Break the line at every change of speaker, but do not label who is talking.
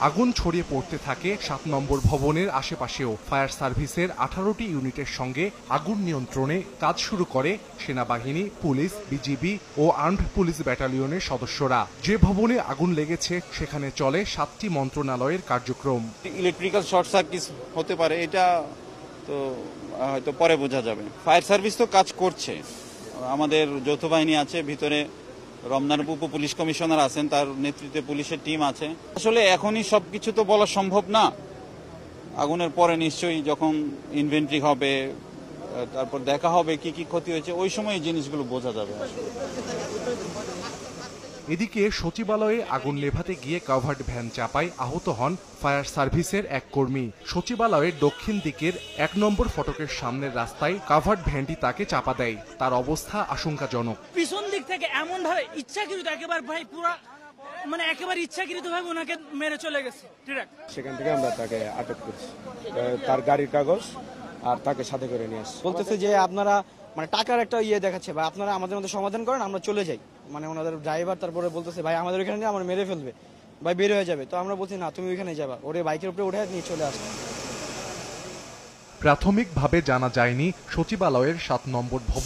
আগুন ছড়িয়ে পড়তে থাকে ৭ নম্বর ভবনের আশেপাশেও। ফায়ার সার্ভিসের 18টি ইউনিটের সঙ্গে আগুন নিয়ন্ত্রণে কাজ শুরু করে সেনাবাহিনী, পুলিশ, বিজিবি ও আর্মড পুলিশ ব্যাটালিয়নের সদস্যরা। যে ভবনে আগুন লেগেছে সেখানে চলে 7টি মন্ত্রণালয়ের কার্যক্রম।
ইলেকট্রিক্যাল শর্ট সার্কিট হতে পারে, এটা তো হয়তো পরে বোঝা যাবে। ফায়ার সার্ভিস তো কাজ করছে, আমাদের যৌথ বাহিনী আছে ভিতরে, রমনার উপ পুলিশ কমিশনার আছেন, তার নেতৃত্বে পুলিশের টিম আছে। আসলে এখনই সবকিছু তো বলা সম্ভব না, আগুনের পরে নিশ্চয়ই যখন ইনভেন্টরি হবে, তারপর দেখা হবে কি কি ক্ষতি হয়েছে, ওই সময় এই জিনিসগুলো বোঝা যাবে।
এদিকে সচিবালয়ে আগুন নেভাতে গিয়ে কাভার্ড ভ্যান চাপায় আহত হন ফায়ার সার্ভিসের এক কর্মী। সচিবালয়ের দক্ষিণ দিকের 1 নম্বর ফটকের সামনের রাস্তায় কাভার্ড ভ্যানটি তাকে চাপা দেয়। তার অবস্থা আশঙ্কাজনক।
পিছন দিক থেকে এমন ভাবে ইচ্ছাকৃত, একেবারে ভাই পুরো একেবারে ইচ্ছাকৃত ভাবে ওনাকে মেরে চলে গেছে ডিরেক্ট।
সেখান থেকে আমরা তাকে আটক করেছি, তার গাড়ির কাগজ আর তাকে সাথে করে নিয়ে আসছি।
বলতেছে যে আপনারা টাকার একটা দেখাচ্ছে, ভাই আপনারা আমাদের মধ্যে সমাধান করেন, আমরা চলে যাই। ওনাদের ড্রাইভার তারপরে বলতেছে ভাই আমাদের ওইখানে নিয়ে আমার মেরে ফেলবে, ভাই বের হয়ে যাবে। তো আমরা বলছি না, তুমি ওইখানে যাবা। ওরে বাইকের উপরে উঠে নিয়ে চলে আসবে।
প্রাথমিকভাবে জানা যায়নি সচিবালয়ের 7 নম্বর ভবন